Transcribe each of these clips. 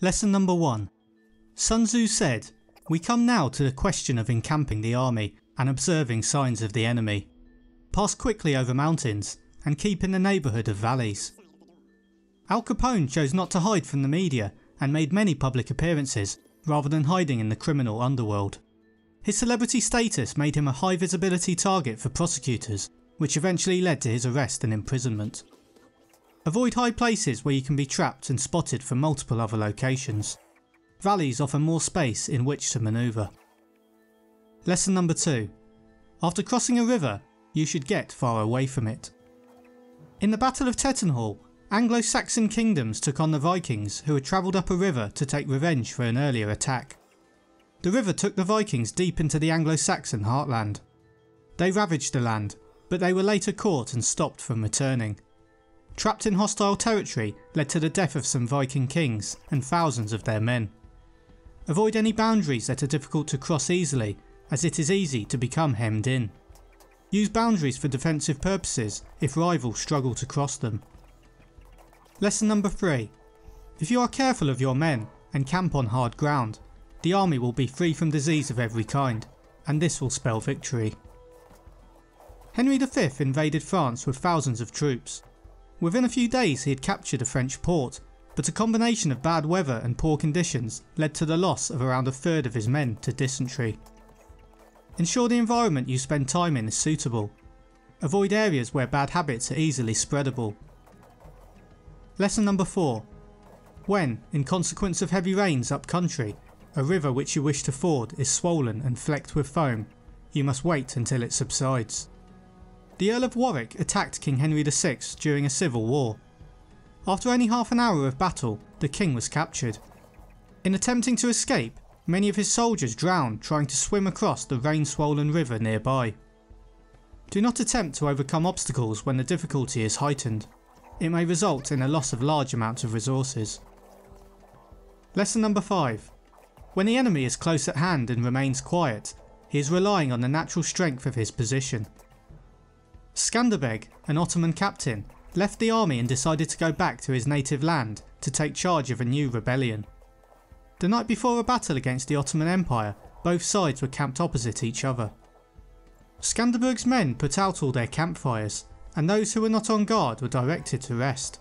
Lesson number 1. Sun Tzu said, "We come now to the question of encamping the army and observing signs of the enemy. Pass quickly over mountains and keep in the neighbourhood of valleys." Al Capone chose not to hide from the media and made many public appearances rather than hiding in the criminal underworld. His celebrity status made him a high visibility target for prosecutors, which eventually led to his arrest and imprisonment. Avoid high places where you can be trapped and spotted from multiple other locations. Valleys offer more space in which to manoeuvre. Lesson number 2. After crossing a river, you should get far away from it. In the Battle of Tettenhall, Anglo-Saxon kingdoms took on the Vikings, who had travelled up a river to take revenge for an earlier attack. The river took the Vikings deep into the Anglo-Saxon heartland. They ravaged the land, but they were later caught and stopped from returning. Trapped in hostile territory led to the death of some Viking kings and thousands of their men. Avoid any boundaries that are difficult to cross easily, as it is easy to become hemmed in. Use boundaries for defensive purposes if rivals struggle to cross them. Lesson number 3. If you are careful of your men and camp on hard ground, the army will be free from disease of every kind, and this will spell victory. Henry V invaded France with thousands of troops. Within a few days he had captured a French port, but a combination of bad weather and poor conditions led to the loss of around a third of his men to dysentery. Ensure the environment you spend time in is suitable. Avoid areas where bad habits are easily spreadable. Lesson number 4. When, in consequence of heavy rains up country, a river which you wish to ford is swollen and flecked with foam, you must wait until it subsides. The Earl of Warwick attacked King Henry VI during a civil war. After only half an hour of battle, the king was captured. In attempting to escape, many of his soldiers drowned trying to swim across the rain-swollen river nearby. Do not attempt to overcome obstacles when the difficulty is heightened. It may result in a loss of large amounts of resources. Lesson number 5. When the enemy is close at hand and remains quiet, he is relying on the natural strength of his position. Skanderbeg, an Ottoman captain, left the army and decided to go back to his native land to take charge of a new rebellion. The night before a battle against the Ottoman Empire, both sides were camped opposite each other. Skanderbeg's men put out all their campfires, and those who were not on guard were directed to rest.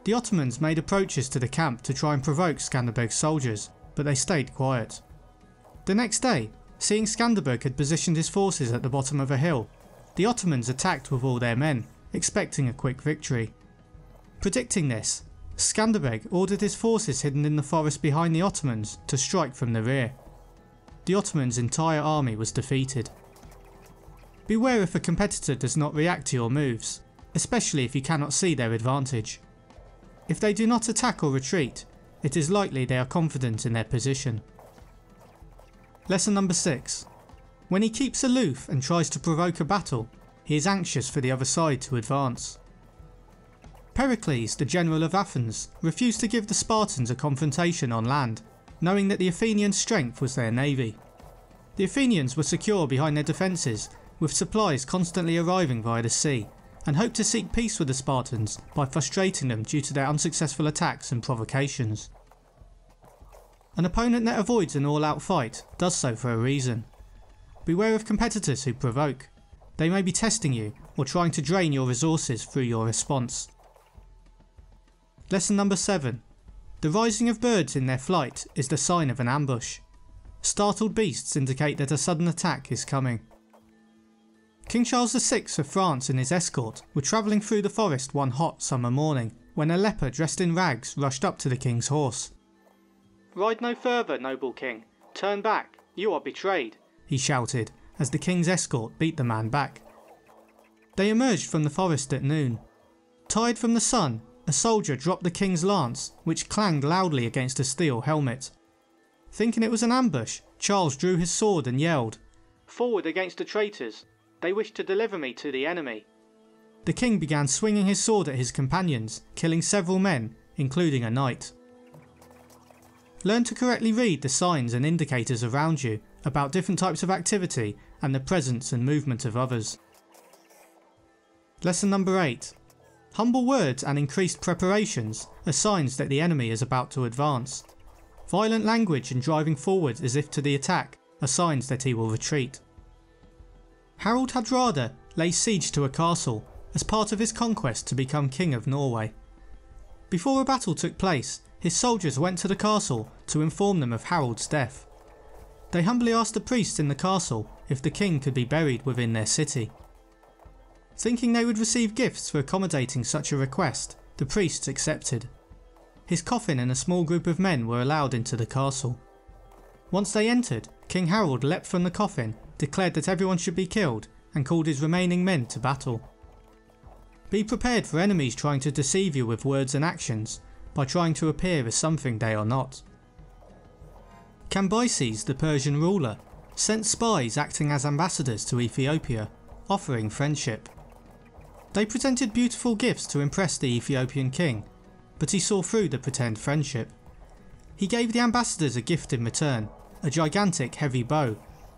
The Ottomans made approaches to the camp to try and provoke Skanderbeg's soldiers, but they stayed quiet. The next day, seeing Skanderbeg had positioned his forces at the bottom of a hill, the Ottomans attacked with all their men, expecting a quick victory. Predicting this, Skanderbeg ordered his forces hidden in the forest behind the Ottomans to strike from the rear. The Ottomans' entire army was defeated. Beware if a competitor does not react to your moves, especially if you cannot see their advantage. If they do not attack or retreat, it is likely they are confident in their position. Lesson number 6. When he keeps aloof and tries to provoke a battle, he is anxious for the other side to advance. Pericles, the general of Athens, refused to give the Spartans a confrontation on land, knowing that the Athenian strength was their navy. The Athenians were secure behind their defences, with supplies constantly arriving via the sea, and hoped to seek peace with the Spartans by frustrating them due to their unsuccessful attacks and provocations. An opponent that avoids an all-out fight does so for a reason. Beware of competitors who provoke. They may be testing you or trying to drain your resources through your response. Lesson number 7. The rising of birds in their flight is the sign of an ambush. Startled beasts indicate that a sudden attack is coming. King Charles VI of France and his escort were travelling through the forest one hot summer morning when a leper dressed in rags rushed up to the king's horse. "Ride no further, noble king. Turn back. You are betrayed," he shouted as the king's escort beat the man back. They emerged from the forest at noon. Tired from the sun, a soldier dropped the king's lance, which clanged loudly against a steel helmet. Thinking it was an ambush, Charles drew his sword and yelled, "Forward against the traitors! They wish to deliver me to the enemy." The king began swinging his sword at his companions, killing several men, including a knight. Learn to correctly read the signs and indicators around you about different types of activity and the presence and movement of others. Lesson number 8. Humble words and increased preparations are signs that the enemy is about to advance. Violent language and driving forward as if to the attack are signs that he will retreat. Harald Hardrada lays siege to a castle as part of his conquest to become King of Norway. Before a battle took place, his soldiers went to the castle to inform them of Harald's death. They humbly asked the priest in the castle if the king could be buried within their city. Thinking they would receive gifts for accommodating such a request, the priests accepted. His coffin and a small group of men were allowed into the castle. Once they entered, King Harald leapt from the coffin, declared that everyone should be killed, and called his remaining men to battle. Be prepared for enemies trying to deceive you with words and actions by trying to appear as something they are not. Cambyses, the Persian ruler, sent spies acting as ambassadors to Ethiopia, offering friendship. They presented beautiful gifts to impress the Ethiopian king, but he saw through the pretend friendship. He gave the ambassadors a gift in return, a gigantic heavy bow,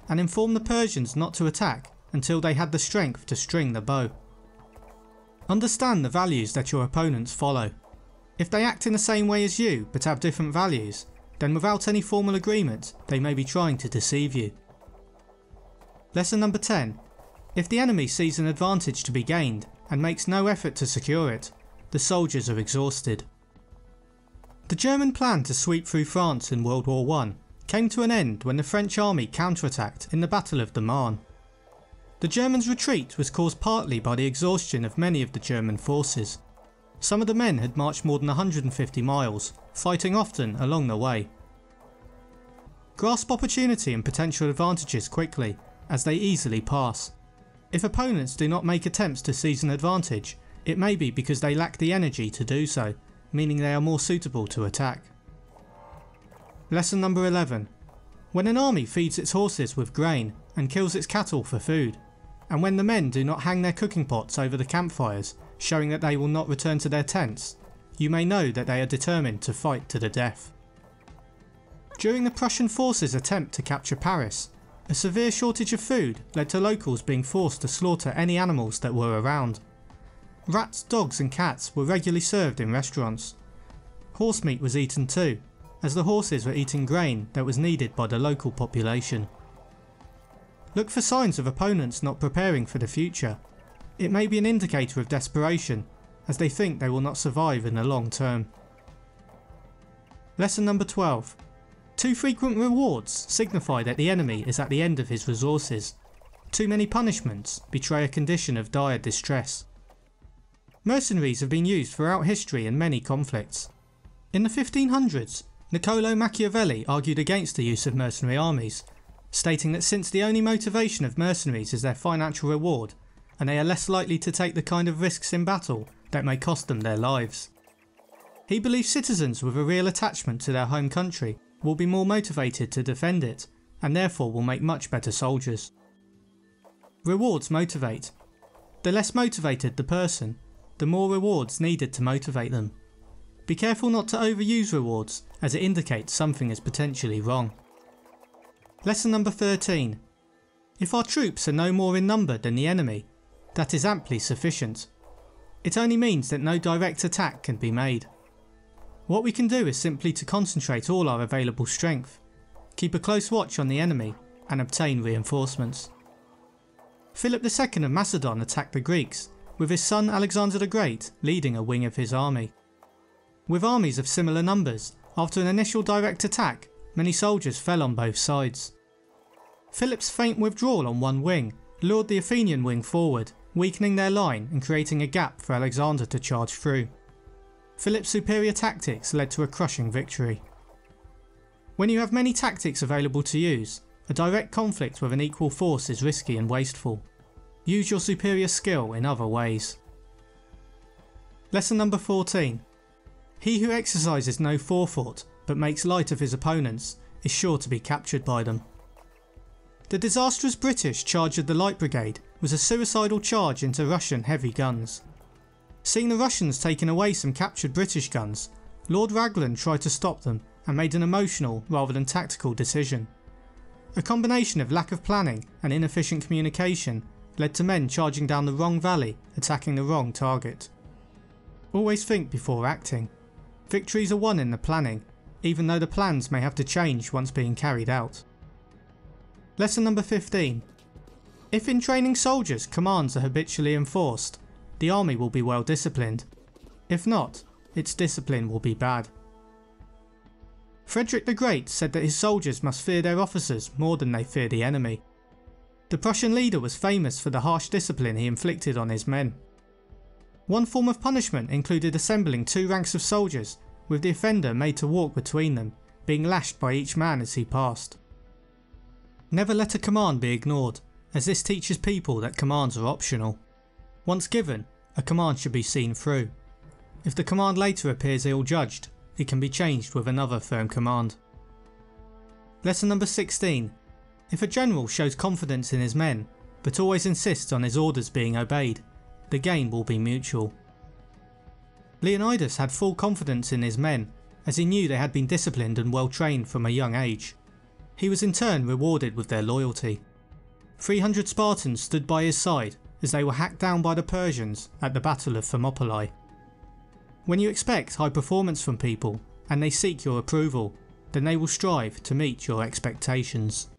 and informed the Persians not to attack until they had the strength to string the bow. Understand the values that your opponents follow. If they act in the same way as you but have different values, then without any formal agreement they may be trying to deceive you. Lesson number 10. If the enemy sees an advantage to be gained and makes no effort to secure it, the soldiers are exhausted. The German plan to sweep through France in World War I came to an end when the French army counterattacked in the Battle of the Marne. The Germans' retreat was caused partly by the exhaustion of many of the German forces. Some of the men had marched more than 150 miles, fighting often along the way. Grasp opportunity and potential advantages quickly, as they easily pass. If opponents do not make attempts to seize an advantage, it may be because they lack the energy to do so, meaning they are more suitable to attack. Lesson number 11. When an army feeds its horses with grain and kills its cattle for food, and when the men do not hang their cooking pots over the campfires, showing that they will not return to their tents, you may know that they are determined to fight to the death. During the Prussian forces' attempt to capture Paris, a severe shortage of food led to locals being forced to slaughter any animals that were around. Rats, dogs and cats were regularly served in restaurants. Horse meat was eaten too, as the horses were eating grain that was needed by the local population. Look for signs of opponents not preparing for the future. It may be an indicator of desperation, as they think they will not survive in the long term. Lesson number 12. Too frequent rewards signify that the enemy is at the end of his resources. Too many punishments betray a condition of dire distress. Mercenaries have been used throughout history in many conflicts. In the 1500s, Niccolo Machiavelli argued against the use of mercenary armies, stating that since the only motivation of mercenaries is their financial reward, and they are less likely to take the kind of risks in battle that may cost them their lives. He believes citizens with a real attachment to their home country will be more motivated to defend it, and therefore will make much better soldiers. Rewards motivate. The less motivated the person, the more rewards needed to motivate them. Be careful not to overuse rewards, as it indicates something is potentially wrong. Lesson number 13. If our troops are no more in number than the enemy, that is amply sufficient. It only means that no direct attack can be made. What we can do is simply to concentrate all our available strength, keep a close watch on the enemy, and obtain reinforcements. Philip II of Macedon attacked the Greeks, with his son Alexander the Great leading a wing of his army. With armies of similar numbers, after an initial direct attack, many soldiers fell on both sides. Philip's faint withdrawal on one wing lured the Athenian wing forward, weakening their line and creating a gap for Alexander to charge through. Philip's superior tactics led to a crushing victory. When you have many tactics available to use, a direct conflict with an equal force is risky and wasteful. Use your superior skill in other ways. Lesson number 14. He who exercises no forethought but makes light of his opponents is sure to be captured by them. The disastrous British charge of the Light Brigade was a suicidal charge into Russian heavy guns. Seeing the Russians taking away some captured British guns, Lord Raglan tried to stop them and made an emotional rather than tactical decision. A combination of lack of planning and inefficient communication led to men charging down the wrong valley, attacking the wrong target. Always think before acting. Victories are won in the planning, even though the plans may have to change once being carried out. Lesson number 15. If in training soldiers commands are habitually enforced, the army will be well disciplined. If not, its discipline will be bad. Frederick the Great said that his soldiers must fear their officers more than they fear the enemy. The Prussian leader was famous for the harsh discipline he inflicted on his men. One form of punishment included assembling 2 ranks of soldiers, with the offender made to walk between them, being lashed by each man as he passed. Never let a command be ignored, as this teaches people that commands are optional. Once given, a command should be seen through. If the command later appears ill-judged, it can be changed with another firm command. Lesson number 16. If a general shows confidence in his men, but always insists on his orders being obeyed, the gain will be mutual. Leonidas had full confidence in his men, as he knew they had been disciplined and well trained from a young age. He was in turn rewarded with their loyalty. 300 Spartans stood by his side as they were hacked down by the Persians at the Battle of Thermopylae. When you expect high performance from people and they seek your approval, then they will strive to meet your expectations.